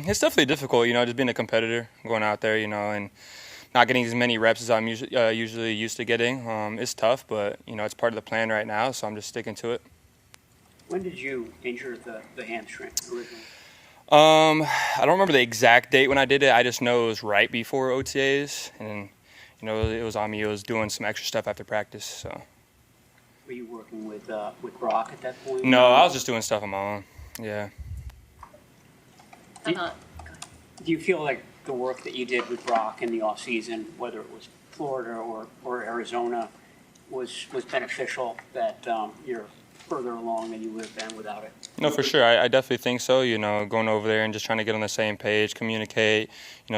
It's definitely difficult, just being a competitor, going out there, and not getting as many reps as I'm usually used to getting. It's tough, but, it's part of the plan right now, so I'm just sticking to it. When did you injure the hamstring originally? I don't remember the exact date when I did it. I just know it was right before OTAs, and, it was on me. It was doing some extra stuff after practice, so. Were you working with Brock at that point? No, I was just doing stuff on my own, yeah. Do you feel like the work that you did with Brock in the off season, whether it was Florida or Arizona, was beneficial, that you're further along than you would have been without it? No, for sure. I definitely think so. Going over there and just trying to get on the same page, communicate,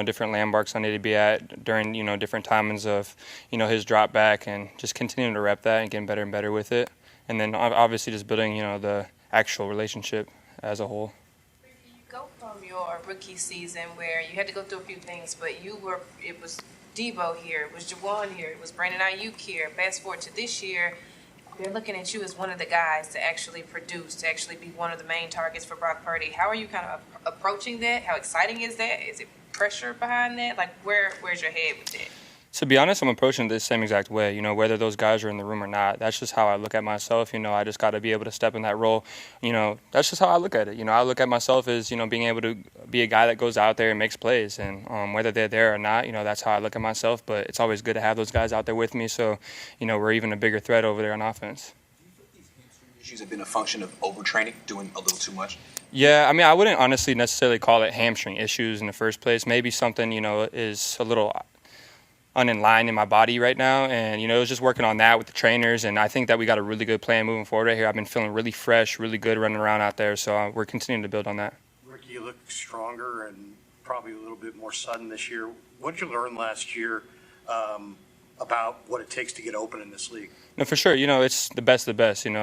different landmarks I need to be at during, different times of, his drop back, and just continuing to rep that and getting better and better with it. And then obviously just building, the actual relationship as a whole. Ricky, you go from your rookie season where you had to go through a few things, but it was Debo here, it was Juwan here, it was Brandon Ayuk here. Fast forward to this year, they're looking at you as one of the guys to actually produce, to actually be one of the main targets for Brock Purdy. How are you kind of approaching that? How exciting is that? Is it pressure behind that? Like, where's your head with that? To be honest, I'm approaching it the same exact way, whether those guys are in the room or not. That's just how I look at myself. I just got to be able to step in that role. That's just how I look at it. I look at myself as, being able to be a guy that goes out there and makes plays. And whether they're there or not, that's how I look at myself. But it's always good to have those guys out there with me. So, we're even a bigger threat over there on offense. Do you think these hamstring issues have been a function of overtraining, doing a little too much? Yeah, I wouldn't honestly necessarily call it hamstring issues in the first place. Maybe something, is a little in my body right now, and it was just working on that with the trainers, and I think that we got a really good plan moving forward right here. I've been feeling really fresh, really good running around out there, so we're continuing to build on that. Ricky, you look stronger and probably a little bit more sudden this year. What did you learn last year about what it takes to get open in this league? No, for sure. It's the best of the best, and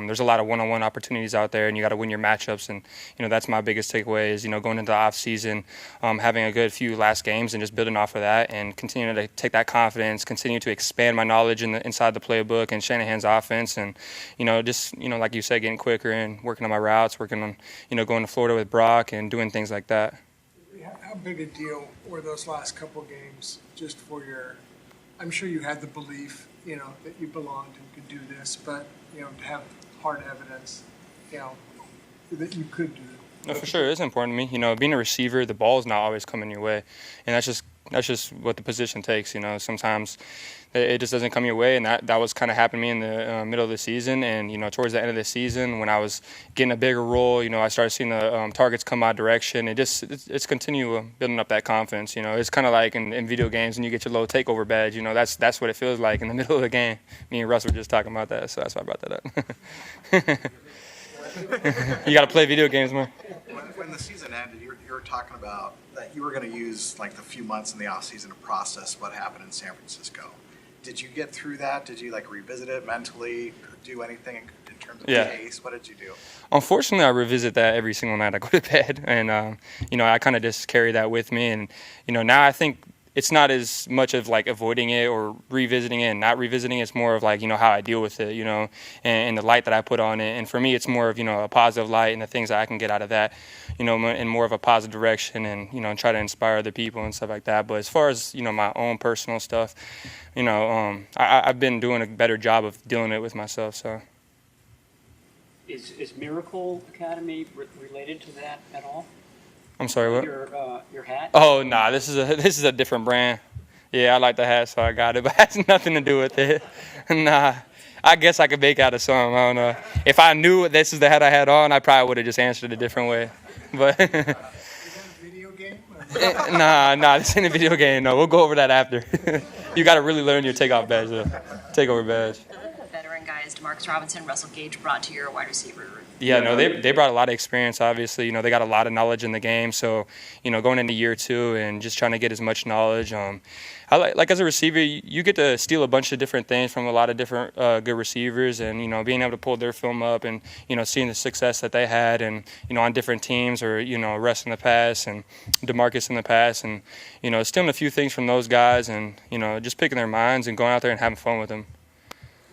there's a lot of one-on-one opportunities out there, and you got to win your matchups, and, that's my biggest takeaway is, going into the off-season, having a good few last games and just building off of that and continuing to take that confidence, continue to expand my knowledge inside the playbook and Shanahan's offense, and, just, like you said, getting quicker and working on my routes, working on, going to Florida with Brock and doing things like that. How big a deal were those last couple games just for your – I'm sure you had the belief, that you belonged and could do this, but, to have hard evidence, that you could do it. No, for sure. It's important to me. Being a receiver, the ball is not always coming your way. And that's just what the position takes. Sometimes it just doesn't come your way. And that was kind of happening to me in the middle of the season. And, towards the end of the season, when I was getting a bigger role, I started seeing the targets come my direction. It's continue building up that confidence. It's kind of like in video games when you get your little takeover badge. That's what it feels like in the middle of the game. Me and Russ were just talking about that, so that's why I brought that up. You got to play video games more. When the season ended, you were talking about that you were going to use like the few months in the off season to process what happened in San Francisco. Did you get through that? Did you revisit it mentally, do anything in terms of the case? What did you do? Unfortunately, I revisit that every single night I go to bed, and I kind of just carry that with me, and now I think it's not as much of avoiding it or revisiting it and not revisiting it. It's more of how I deal with it, and the light that I put on it. And for me, it's more of, a positive light and the things that I can get out of that, in more of a positive direction and, try to inspire other people and stuff like that. But as far as, my own personal stuff, I've been doing a better job of dealing it with myself, so. Is Miracle Academy related to that at all? I'm sorry, what? Your hat? Oh, nah, this is a different brand. Yeah, I like the hat, so I got it, but it has nothing to do with it. Nah, I guess I could make out of something. I don't know. If I knew this is the hat I had on, I probably would have just answered a different way. But is that a video game? Nah, this ain't a video game. No, we'll go over that after. You got to really learn your takeoff badge, though. Takeover badge. Veteran guys, DeMarcus Robinson, Russell Gage brought to your wide receiver. Yeah, no, they brought a lot of experience, obviously. They got a lot of knowledge in the game. So, going into year two and just trying to get as much knowledge. I like as a receiver, you get to steal a bunch of different things from a lot of different good receivers, and being able to pull their film up and seeing the success that they had, and on different teams, or Russ in the past and DeMarcus in the past, and stealing a few things from those guys, and just picking their minds and going out there and having fun with them.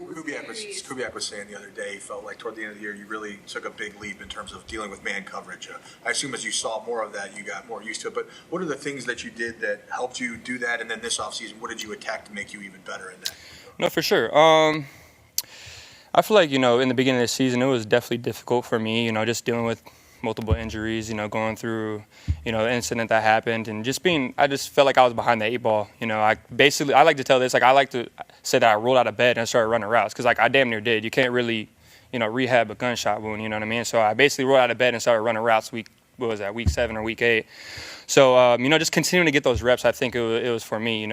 Kubiak was saying the other day he felt like toward the end of the year you really took a big leap in terms of dealing with man coverage. I assume as you saw more of that, you got more used to it. But what are the things that you did that helped you do that? And then this offseason, what did you attack to make you even better in that? No, for sure. I feel like, in the beginning of the season, it was definitely difficult for me, just dealing with multiple injuries, going through, the incident that happened and I just felt like I was behind the 8 ball. I like to tell this, I like to say that I rolled out of bed and I started running routes because, I damn near did. You can't really, rehab a gunshot wound, you know what I mean? So I basically rolled out of bed and started running routes week 7 or week 8. So, just continuing to get those reps, I think it was for me,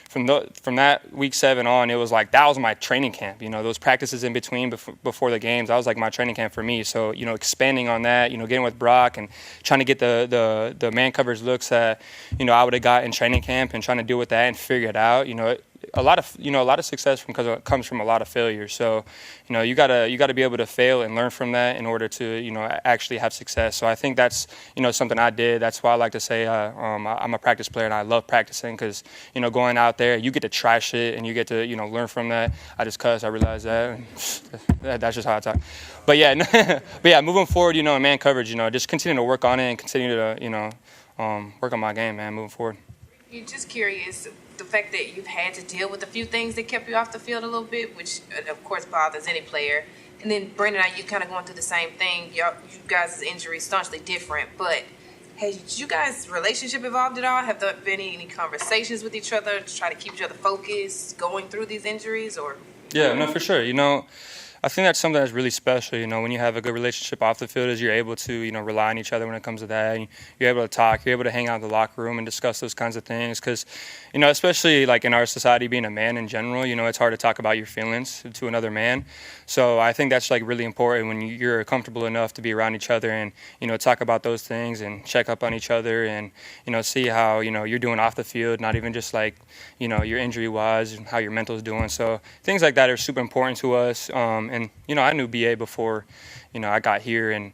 from that week 7 on, it was that was my training camp, those practices in between before the games, that was my training camp for me. So, expanding on that, getting with Brock and trying to get the man coverage looks that, I would have got in training camp and trying to deal with that and figure it out, a lot of success comes from a lot of failure. So, you gotta be able to fail and learn from that in order to, actually have success. So I think that's, something I did. That's why I like to say I'm a practice player and I love practicing because, going out there, you get to try shit and you get to, learn from that. I just cuss. I realize that. That's just how I talk. But yeah, moving forward, in man coverage, just continue to work on it and continue to, work on my game, man, moving forward. You're just curious, the fact that you've had to deal with a few things that kept you off the field a little bit, which of course bothers any player. And then Brandon and you kind of going through the same thing. You guys' injuries staunchly different, but has you guys' relationship evolved at all? Have there been any conversations with each other to try to keep each other focused going through these injuries? Or yeah, no, for sure. I think that's something that's really special, when you have a good relationship off the field is you're able to, rely on each other when it comes to that. And you're able to talk, you're able to hang out in the locker room and discuss those kinds of things because, especially in our society being a man in general, it's hard to talk about your feelings to another man. So I think that's really important when you're comfortable enough to be around each other and, talk about those things and check up on each other and, see how, you're doing off the field, not even just your injury-wise and how your mental is doing. So things like that are super important to us. And, I knew BA before, I got here and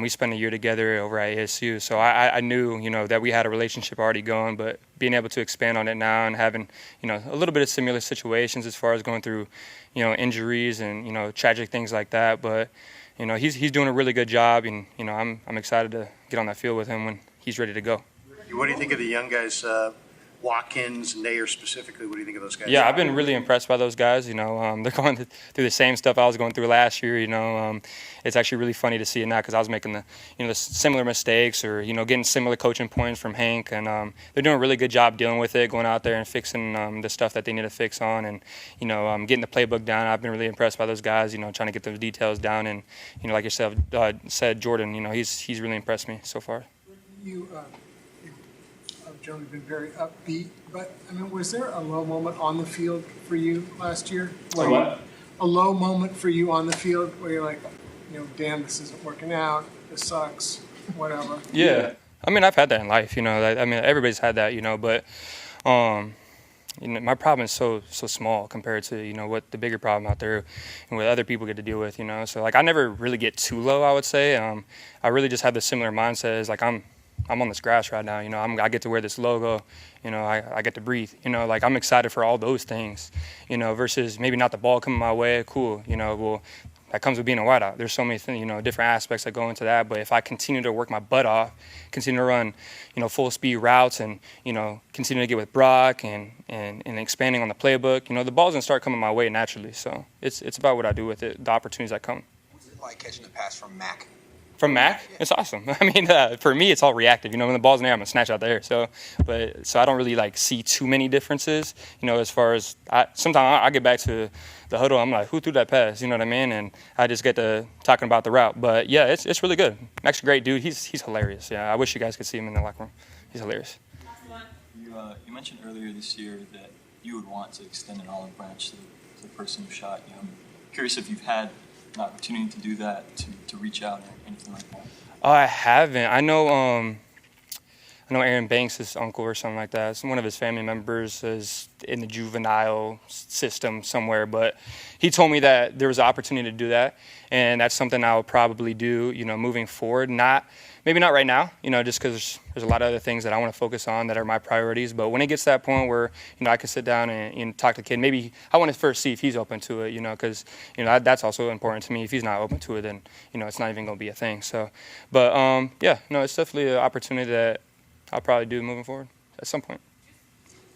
we spent a year together over at ASU. So I knew, that we had a relationship already going, but being able to expand on it now and having, a little bit of similar situations as far as going through, injuries and, tragic things like that. But, he's doing a really good job and, I'm excited to get on that field with him when he's ready to go. What do you think of the young guys, Watkins, Nair specifically? What do you think of those guys? Yeah, I've been really impressed by those guys. They're going through the same stuff I was going through last year. It's actually really funny to see it now because I was making the similar mistakes or getting similar coaching points from Hank, and they're doing a really good job dealing with it, going out there and fixing the stuff that they need to fix on, and getting the playbook down. I've been really impressed by those guys. Trying to get those details down, and like yourself said, Jordan. He's really impressed me so far. John's been very upbeat, but was there a low moment on the field for you last year? A low moment for you on the field where you're like, damn, this isn't working out, this sucks, whatever. Yeah, I've had that in life, everybody's had that, but my problem is so small compared to what the bigger problem out there and what other people get to deal with, So I never really get too low, I would say. I really just have the similar mindset as I'm on this grass right now, I get to wear this logo, I get to breathe, I'm excited for all those things, versus maybe not the ball coming my way, cool, well, that comes with being a wideout. There's so many things, different aspects that go into that, but if I continue to work my butt off, continue to run, full speed routes and, continue to get with Brock and expanding on the playbook, the ball's gonna start coming my way naturally, so it's about what I do with it, the opportunities that come. What's it like catching the pass from Mac? From Mac, it's awesome. For me, it's all reactive. When the ball's in there, I'm gonna snatch out there. So I don't really see too many differences. As far as sometimes I get back to the huddle, I'm like, who threw that pass? You know what I mean? And I just get to talking about the route. But yeah, it's really good. Mac's a great dude. He's hilarious. Yeah, I wish you guys could see him in the locker room. He's hilarious. You mentioned earlier this year that you would want to extend an olive branch to the person who shot you. I'm curious if you've had an opportunity to do that, to reach out or anything like that? I haven't. I know Aaron Banks' uncle or something like that. One of his family members is in the juvenile system somewhere, but he told me that there was an opportunity to do that, and that's something I'll probably do, moving forward. Not maybe not right now, just because there's a lot of other things that I want to focus on that are my priorities. But when it gets to that point where, I can sit down and talk to the kid, maybe I want to first see if he's open to it, because, that's also important to me. If he's not open to it, then, it's not even going to be a thing. So, but, it's definitely an opportunity that I'll probably do moving forward at some point.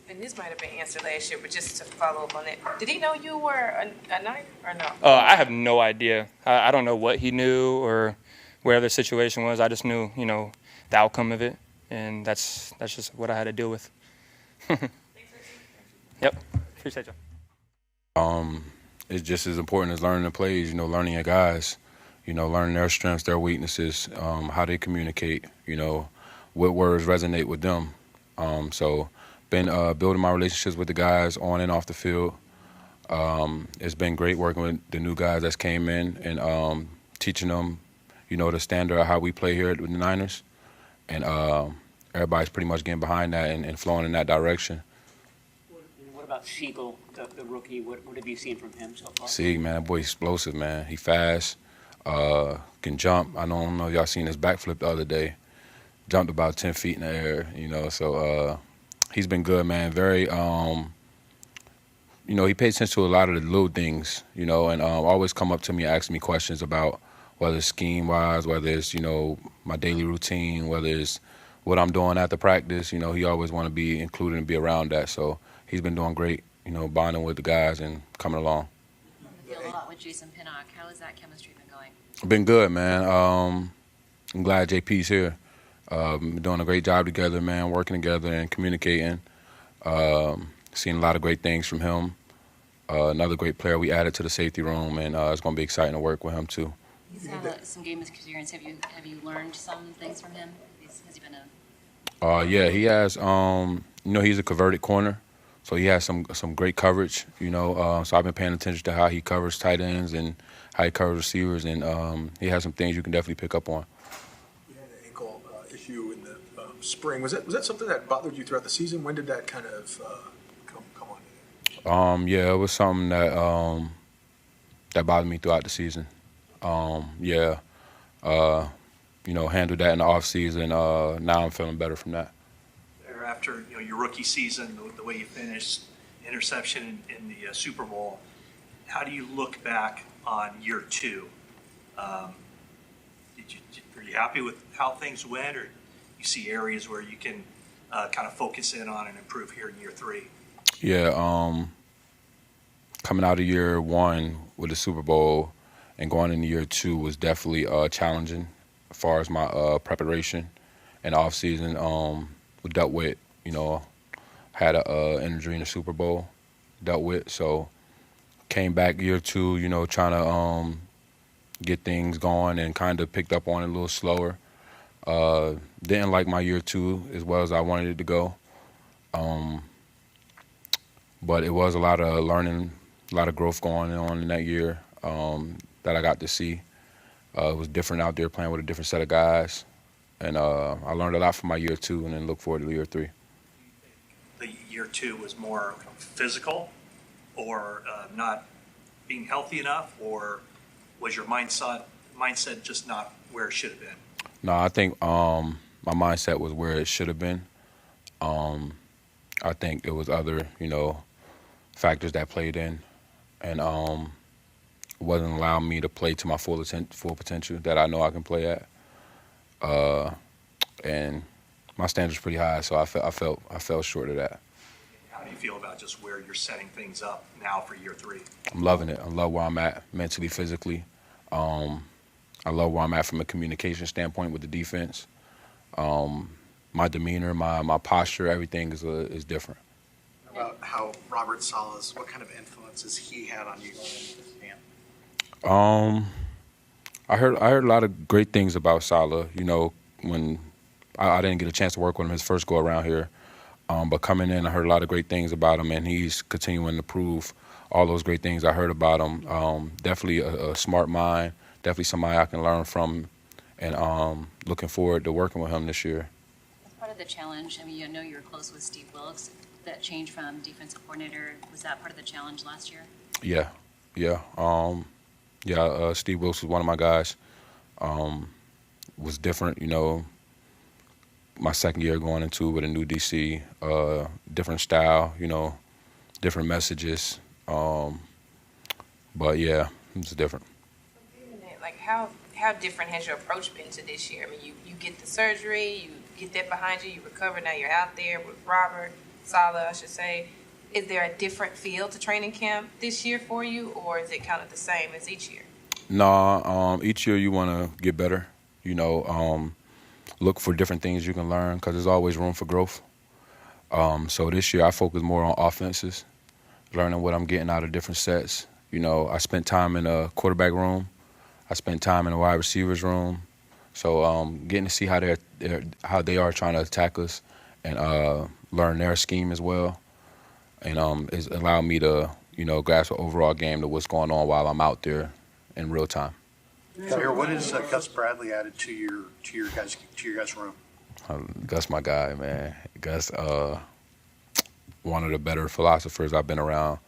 And this might have been answered last year, but just to follow up on that, did he know you were a knife or no? I have no idea. I don't know what he knew or where the situation was. I just knew, the outcome of it, and that's just what I had to deal with. Yep. Appreciate you. It's just as important as learning the plays, learning your guys, learning their strengths, their weaknesses, how they communicate, what words resonate with them. So been building my relationships with the guys on and off the field. It's been great working with the new guys that came in and teaching them, the standard of how we play here with the Niners. And everybody's pretty much getting behind that and flowing in that direction. What about Siegel, the rookie? What have you seen from him so far? Sieg, man, that boy explosive, man. He fast, can jump. I don't know if y'all seen his backflip the other day. Jumped about 10 feet in the air, so he's been good, man. Very, he pays attention to a lot of the little things, and always come up to me, ask me questions about whether it's scheme-wise, whether it's, my daily routine, whether it's what I'm doing after practice. He always want to be included and be around that. So he's been doing great, bonding with the guys and coming along. On the field a lot with Jason Pinnock. How has that chemistry been going? Been good, man. I'm glad JP's here. Doing a great job together, man, working together and communicating. Seeing a lot of great things from him. Another great player we added to the safety room, and it's going to be exciting to work with him, too. He's had some game experience. Have you learned some things from him? Has he been a... Yeah, he has, he's a converted corner, so he has some great coverage, so I've been paying attention to how he covers tight ends and how he covers receivers, and he has some things you can definitely pick up on. You had an ankle issue in the spring. Was that something that bothered you throughout the season? When did that kind of come on? Yeah, it was something that that bothered me throughout the season. Handled that in the off season. Now I'm feeling better from that. After your rookie season, the way you finished, interception in the Super Bowl, how do you look back on year two? Are you happy with how things went, or you see areas where you can kind of focus in on and improve here in year three? Yeah, coming out of year one with the Super Bowl and going into year two was definitely challenging as far as my preparation and off season. We dealt with, had an injury in the Super Bowl, dealt with. So came back year two, trying to get things going and kind of picked up on it a little slower. Didn't like my year two as well as I wanted it to go. But it was a lot of learning, a lot of growth going on in that year that I got to see. It was different out there playing with a different set of guys. And I learned a lot from my year two and then look forward to year three. The year two was more physical or not being healthy enough, or was your mindset just not where it should have been? No, I think my mindset was where it should have been. I think it was other, factors that played in, and wasn't allowing me to play to my full potential that I know I can play at. And my standards pretty high, so I fell short of that. How do you feel about just where you're setting things up now for year three? I'm loving it. I love where I'm at mentally, physically. I love where I'm at from a communication standpoint with the defense. My demeanor, my posture, everything is different. About how Robert Saleh, what kind of influences he had on you going into this camp? I heard a lot of great things about Saleh. When I didn't get a chance to work with him his first go around here, but coming in, I heard a lot of great things about him, and he's continuing to prove all those great things I heard about him. Definitely a smart mind, definitely somebody I can learn from, and looking forward to working with him this year. As part of the challenge, I know you were close with Steve Wilkes. That change from defensive coordinator, was that part of the challenge last year? Yeah. Steve Wilkes was one of my guys. was different, you know. My second year going into with a new DC, different style, you know, different messages. But yeah, it's different. Like how different has your approach been to this year? I mean, you get the surgery, you get that behind you, you recover, now you're out there with Robert Saleh, I should say. Is there a different feel to training camp this year for you, or is it kind of the same as each year? No, each year you want to get better, you know, look for different things you can learn because there's always room for growth. So this year I focus more on offenses, learning what I'm getting out of different sets. You know, I spent time in a quarterback room. I spent time in a wide receivers room. So getting to see how they are trying to attack us and learn their scheme as well. And it's allowed me to, you know, grasp the overall game to what's going on while I'm out there in real time. Jair, what has Gus Bradley added to your guys' room? Gus, my guy, man. Gus, one of the better philosophers I've been around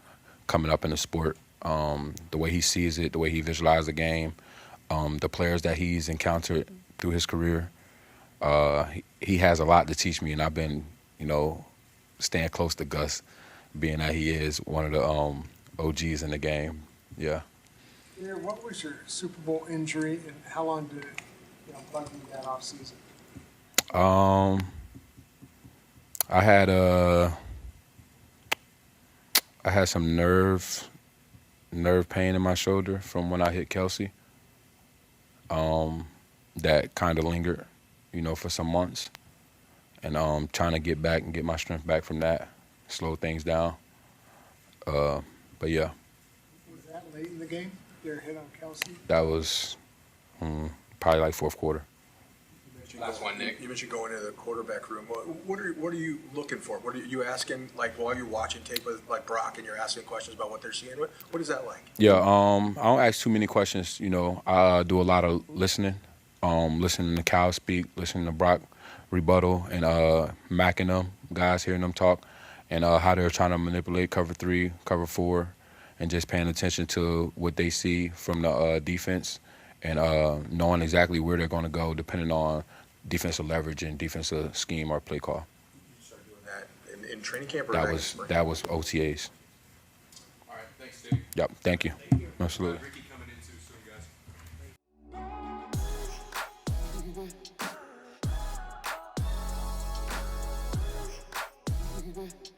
coming up in the sport. The way he sees it, the way he visualizes the game, the players that he's encountered through his career. He has a lot to teach me, and I've been, you know, staying close to Gus, being that he is one of the OGs in the game. Yeah. Yeah, what was your Super Bowl injury, and how long did it, bug you that off season? I had some nerve pain in my shoulder from when I hit Kelsey. That kind of lingered, you know, for some months, and trying to get back and get my strength back from that, slow things down. But yeah. Was that late in the game? Their hit on Kelsey? That was probably like fourth quarter. Last one, Nick. You mentioned going into the quarterback room. What are you looking for? What are you asking, like, while you're watching tape with, like, Brock, and you're asking questions about what they're seeing? What is that like? Yeah, I don't ask too many questions. You know, I do a lot of listening, listening to Cal speak, listening to Brock rebuttal, and macking them, guys, hearing them talk, and how they're trying to manipulate cover 3, cover 4, and just paying attention to what they see from the defense and knowing exactly where they're going to go depending on defensive leverage and defensive scheme or play call. You started doing that in training camp or that was OTAs. All right, thanks, Steve. Yep, thank you. Absolutely. Ricky coming in too soon, guys.